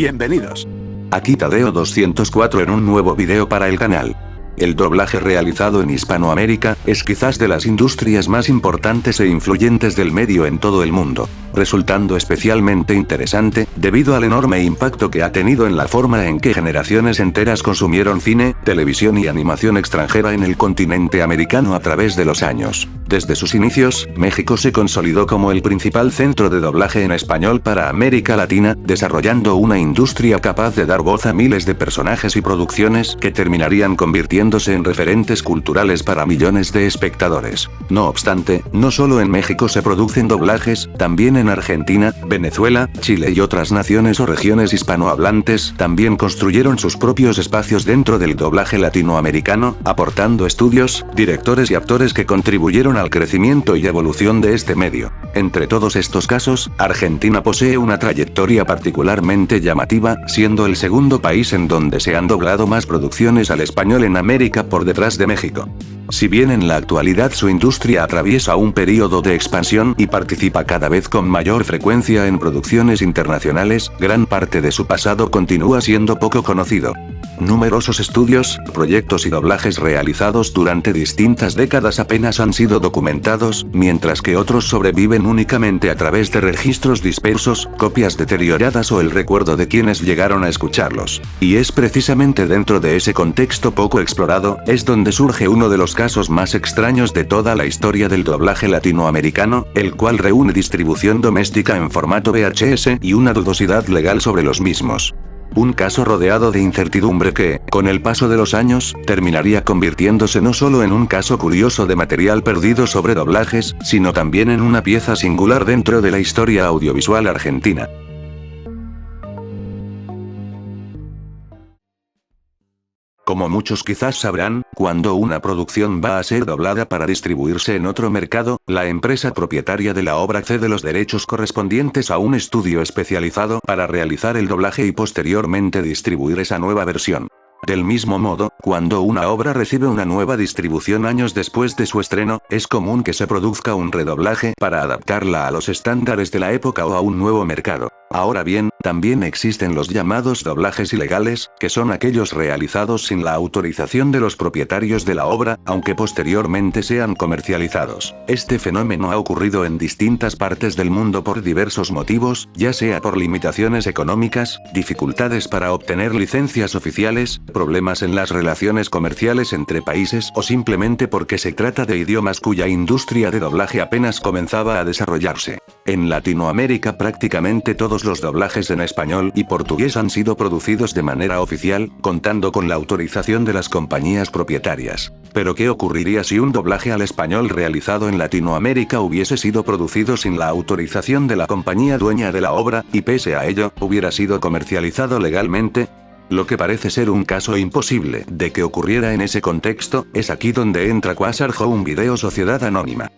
Bienvenidos. Aquí Tadeo 204 en un nuevo video para el canal. El doblaje realizado en Hispanoamérica es quizás de las industrias más importantes e influyentes del medio en todo el mundo, resultando especialmente interesante, debido al enorme impacto que ha tenido en la forma en que generaciones enteras consumieron cine, televisión y animación extranjera en el continente americano a través de los años. Desde sus inicios, México se consolidó como el principal centro de doblaje en español para América Latina, desarrollando una industria capaz de dar voz a miles de personajes y producciones que terminarían convirtiéndose en referentes culturales para millones de espectadores. No obstante, no solo en México se producen doblajes, también en Argentina, Venezuela, Chile y otras naciones o regiones hispanohablantes también construyeron sus propios espacios dentro del doblaje latinoamericano, aportando estudios, directores y actores que contribuyeron al crecimiento y evolución de este medio. Entre todos estos casos, Argentina posee una trayectoria particularmente llamativa, siendo el segundo país en donde se han doblado más producciones al español en América por detrás de México. Si bien en la actualidad su industria atraviesa un periodo de expansión y participa cada vez con mayor frecuencia en producciones internacionales, gran parte de su pasado continúa siendo poco conocido. Numerosos estudios, proyectos y doblajes realizados durante distintas décadas apenas han sido documentados, mientras que otros sobreviven únicamente a través de registros dispersos, copias deterioradas o el recuerdo de quienes llegaron a escucharlos. Y es precisamente dentro de ese contexto poco explorado, es donde surge uno de los casos más extraños de toda la historia del doblaje latinoamericano, el cual reúne distribución doméstica en formato VHS y una dudosidad legal sobre los mismos. Un caso rodeado de incertidumbre que, con el paso de los años, terminaría convirtiéndose no solo en un caso curioso de material perdido sobre doblajes, sino también en una pieza singular dentro de la historia audiovisual argentina. Como muchos quizás sabrán, cuando una producción va a ser doblada para distribuirse en otro mercado, la empresa propietaria de la obra cede los derechos correspondientes a un estudio especializado para realizar el doblaje y posteriormente distribuir esa nueva versión. Del mismo modo, cuando una obra recibe una nueva distribución años después de su estreno, es común que se produzca un redoblaje para adaptarla a los estándares de la época o a un nuevo mercado. Ahora bien, también existen los llamados doblajes ilegales, que son aquellos realizados sin la autorización de los propietarios de la obra, aunque posteriormente sean comercializados. Este fenómeno ha ocurrido en distintas partes del mundo por diversos motivos, ya sea por limitaciones económicas, dificultades para obtener licencias oficiales, problemas en las relaciones comerciales entre países o simplemente porque se trata de idiomas cuya industria de doblaje apenas comenzaba a desarrollarse. En Latinoamérica prácticamente todos los doblajes en español y portugués han sido producidos de manera oficial, contando con la autorización de las compañías propietarias. Pero ¿qué ocurriría si un doblaje al español realizado en Latinoamérica hubiese sido producido sin la autorización de la compañía dueña de la obra, y pese a ello, hubiera sido comercializado legalmente? Lo que parece ser un caso imposible de que ocurriera en ese contexto, es aquí donde entra Quasar Home Video Sociedad Anónima.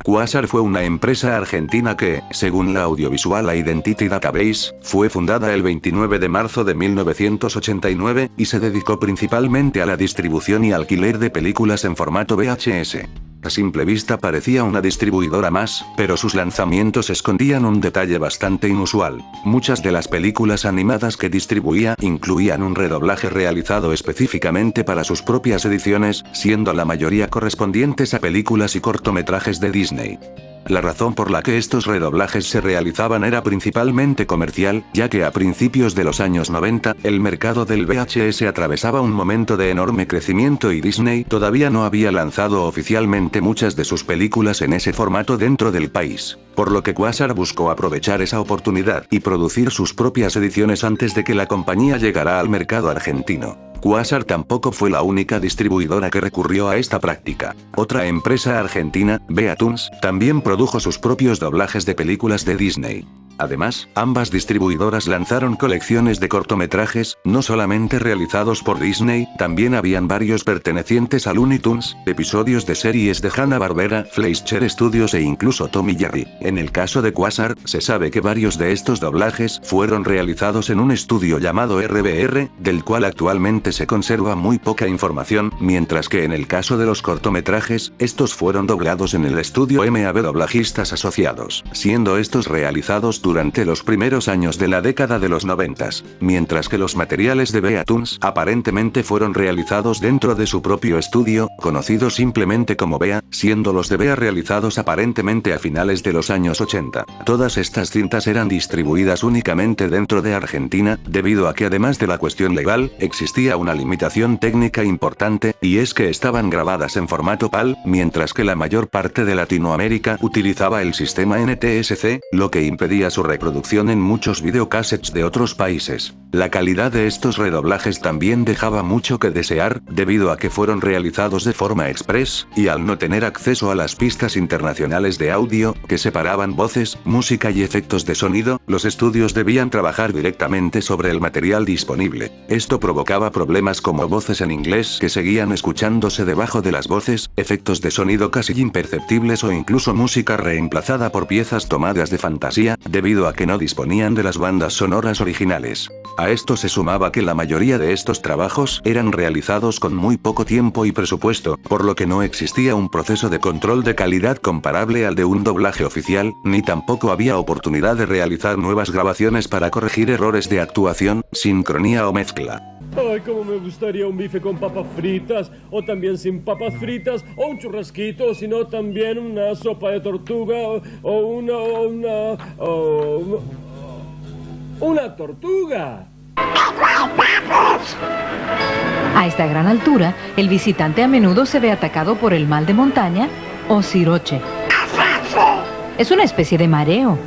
Quasar fue una empresa argentina que, según la Audiovisual Identity Database, fue fundada el 29 de marzo de 1989, y se dedicó principalmente a la distribución y alquiler de películas en formato VHS. A simple vista parecía una distribuidora más, pero sus lanzamientos escondían un detalle bastante inusual. Muchas de las películas animadas que distribuía incluían un redoblaje realizado específicamente para sus propias ediciones, siendo la mayoría correspondientes a películas y cortometrajes de Disney. La razón por la que estos redoblajes se realizaban era principalmente comercial, ya que a principios de los años 90, el mercado del VHS atravesaba un momento de enorme crecimiento y Disney todavía no había lanzado oficialmente muchas de sus películas en ese formato dentro del país. Por lo que Quasar buscó aprovechar esa oportunidad y producir sus propias ediciones antes de que la compañía llegara al mercado argentino. Quasar tampoco fue la única distribuidora que recurrió a esta práctica. Otra empresa argentina, Beatoons, también produjo sus propios doblajes de películas de Disney. Además, ambas distribuidoras lanzaron colecciones de cortometrajes, no solamente realizados por Disney, también habían varios pertenecientes a Looney Tunes, episodios de series de Hanna-Barbera, Fleischer Studios e incluso Tom y Jerry. En el caso de Quasar, se sabe que varios de estos doblajes fueron realizados en un estudio llamado RBR, del cual actualmente se conserva muy poca información, mientras que en el caso de los cortometrajes, estos fueron doblados en el estudio MAB Doblajistas Asociados, siendo estos realizados durante los primeros años de la década de los 90, mientras que los materiales de Beatoons aparentemente fueron realizados dentro de su propio estudio, conocido simplemente como Bea, siendo los de Bea realizados aparentemente a finales de los años 80. Todas estas cintas eran distribuidas únicamente dentro de Argentina, debido a que además de la cuestión legal, existía una limitación técnica importante, y es que estaban grabadas en formato PAL, mientras que la mayor parte de Latinoamérica utilizaba el sistema NTSC, lo que impedía su reproducción en muchos videocassettes de otros países. La calidad de estos redoblajes también dejaba mucho que desear, debido a que fueron realizados de forma express, y al no tener acceso a las pistas internacionales de audio, que separaban voces, música y efectos de sonido, los estudios debían trabajar directamente sobre el material disponible. Esto provocaba problemas como voces en inglés que seguían escuchándose debajo de las voces, efectos de sonido casi imperceptibles o incluso música reemplazada por piezas tomadas de fantasía, debido a que no disponían de las bandas sonoras originales. A esto se sumaba que la mayoría de estos trabajos eran realizados con muy poco tiempo y presupuesto, por lo que no existía un proceso de control de calidad comparable al de un doblaje oficial, ni tampoco había oportunidad de realizar nuevas grabaciones para corregir errores de actuación, sincronía o mezcla. Ay, cómo me gustaría un bife con papas fritas, o también sin papas fritas, o un churrasquito, o si no también una sopa de tortuga, o una tortuga. A esta gran altura, el visitante a menudo se ve atacado por el mal de montaña o siroche. Es una especie de mareo.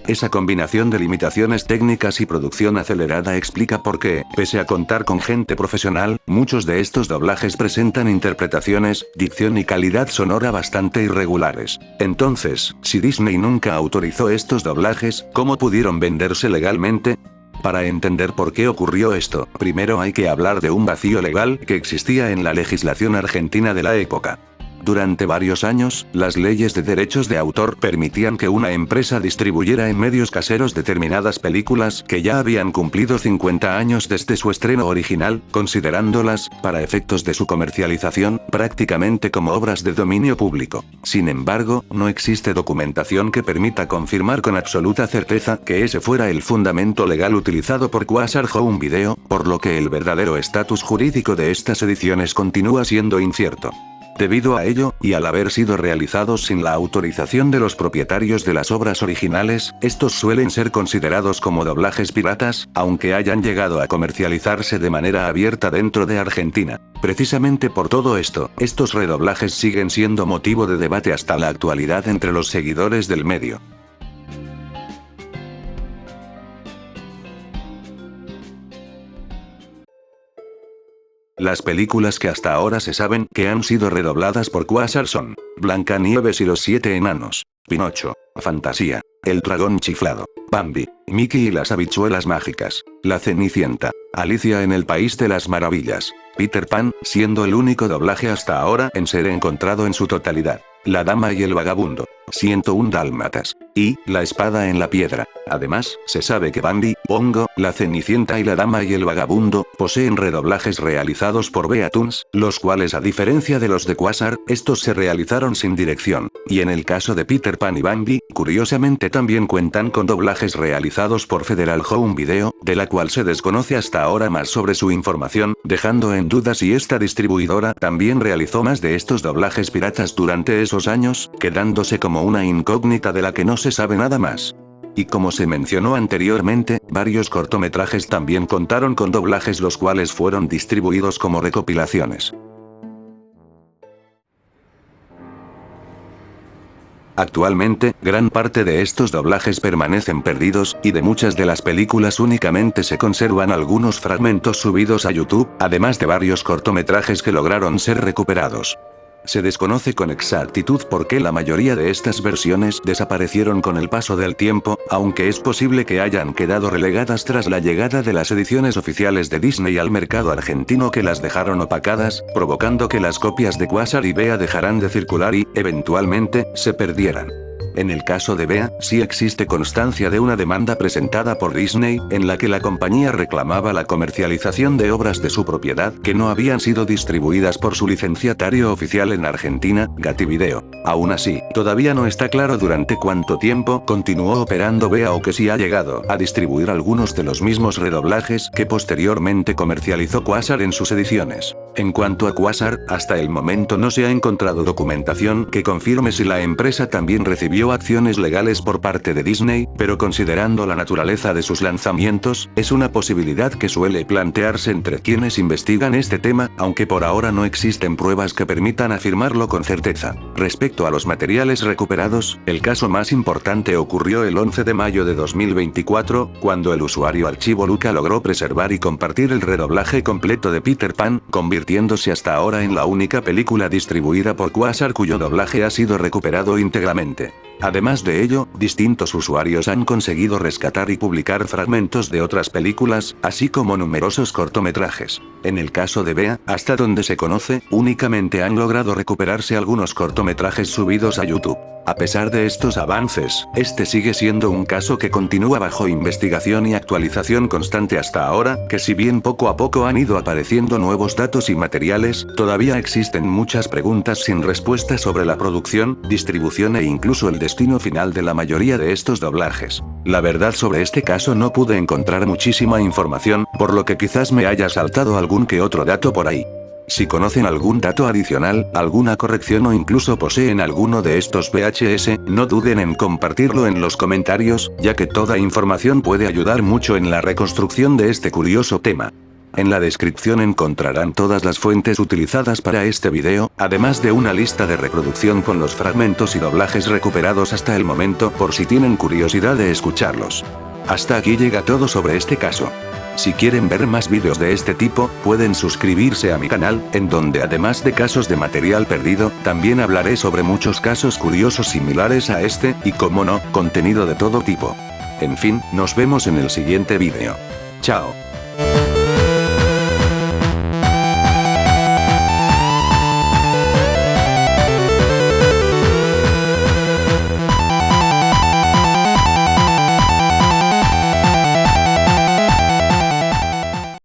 Esa combinación de limitaciones técnicas y producción acelerada explica por qué, pese a contar con gente profesional, muchos de estos doblajes presentan interpretaciones, dicción y calidad sonora bastante irregulares. Entonces, si Disney nunca autorizó estos doblajes, ¿cómo pudieron venderse legalmente? Para entender por qué ocurrió esto, primero hay que hablar de un vacío legal que existía en la legislación argentina de la época. Durante varios años, las leyes de derechos de autor permitían que una empresa distribuyera en medios caseros determinadas películas que ya habían cumplido 50 años desde su estreno original, considerándolas, para efectos de su comercialización, prácticamente como obras de dominio público. Sin embargo, no existe documentación que permita confirmar con absoluta certeza que ese fuera el fundamento legal utilizado por Quasar Home Video, por lo que el verdadero estatus jurídico de estas ediciones continúa siendo incierto. Debido a ello, y al haber sido realizados sin la autorización de los propietarios de las obras originales, estos suelen ser considerados como doblajes piratas, aunque hayan llegado a comercializarse de manera abierta dentro de Argentina. Precisamente por todo esto, estos redoblajes siguen siendo motivo de debate hasta la actualidad entre los seguidores del medio. Las películas que hasta ahora se saben que han sido redobladas por Quasar son Blancanieves y los 7 enanos, Pinocho, Fantasía, El dragón chiflado, Bambi, Mickey y las habichuelas mágicas, La Cenicienta, Alicia en el País de las Maravillas, Peter Pan, siendo el único doblaje hasta ahora en ser encontrado en su totalidad, La Dama y el Vagabundo, 101 Dálmatas, y La Espada en la Piedra. Además, se sabe que Bambi, Pongo, La Cenicienta y La Dama y el Vagabundo poseen redoblajes realizados por Beatoons, los cuales a diferencia de los de Quasar, estos se realizaron sin dirección, y en el caso de Peter Pan y Bambi, curiosamente también cuentan con doblajes realizados por Federal Home Video, de la cual se desconoce hasta ahora más sobre su información, dejando en duda si esta distribuidora también realizó más de estos doblajes piratas durante esos años, quedándose como una incógnita de la que no se sabe nada más. Y como se mencionó anteriormente, varios cortometrajes también contaron con doblajes los cuales fueron distribuidos como recopilaciones. Actualmente, gran parte de estos doblajes permanecen perdidos, y de muchas de las películas únicamente se conservan algunos fragmentos subidos a YouTube, además de varios cortometrajes que lograron ser recuperados. Se desconoce con exactitud por qué la mayoría de estas versiones desaparecieron con el paso del tiempo, aunque es posible que hayan quedado relegadas tras la llegada de las ediciones oficiales de Disney al mercado argentino que las dejaron opacadas, provocando que las copias de Quasar y Bea dejaran de circular y, eventualmente, se perdieran. En el caso de Bea, sí existe constancia de una demanda presentada por Disney, en la que la compañía reclamaba la comercialización de obras de su propiedad que no habían sido distribuidas por su licenciatario oficial en Argentina, Gativideo. Aún así, todavía no está claro durante cuánto tiempo continuó operando Bea o que si ha llegado a distribuir algunos de los mismos redoblajes que posteriormente comercializó Quasar en sus ediciones. En cuanto a Quasar, hasta el momento no se ha encontrado documentación que confirme si la empresa también recibió acciones legales por parte de Disney, pero considerando la naturaleza de sus lanzamientos, es una posibilidad que suele plantearse entre quienes investigan este tema, aunque por ahora no existen pruebas que permitan afirmarlo con certeza. Respecto a los materiales recuperados, el caso más importante ocurrió el 11 de mayo de 2024, cuando el usuario Archivo Luca logró preservar y compartir el redoblaje completo de Peter Pan, convirtiéndose hasta ahora en la única película distribuida por Quasar cuyo doblaje ha sido recuperado íntegramente. Además de ello, distintos usuarios han conseguido rescatar y publicar fragmentos de otras películas, así como numerosos cortometrajes. En el caso de Bea, hasta donde se conoce, únicamente han logrado recuperarse algunos cortometrajes subidos a YouTube. A pesar de estos avances, este sigue siendo un caso que continúa bajo investigación y actualización constante hasta ahora, que si bien poco a poco han ido apareciendo nuevos datos y materiales, todavía existen muchas preguntas sin respuesta sobre la producción, distribución e incluso el destino final de la mayoría de estos doblajes. La verdad sobre este caso no pude encontrar muchísima información, por lo que quizás me haya saltado algún que otro dato por ahí. Si conocen algún dato adicional, alguna corrección o incluso poseen alguno de estos VHS, no duden en compartirlo en los comentarios, ya que toda información puede ayudar mucho en la reconstrucción de este curioso tema. En la descripción encontrarán todas las fuentes utilizadas para este video, además de una lista de reproducción con los fragmentos y doblajes recuperados hasta el momento por si tienen curiosidad de escucharlos. Hasta aquí llega todo sobre este caso. Si quieren ver más vídeos de este tipo, pueden suscribirse a mi canal, en donde además de casos de material perdido, también hablaré sobre muchos casos curiosos similares a este, y como no, contenido de todo tipo. En fin, nos vemos en el siguiente vídeo. Chao.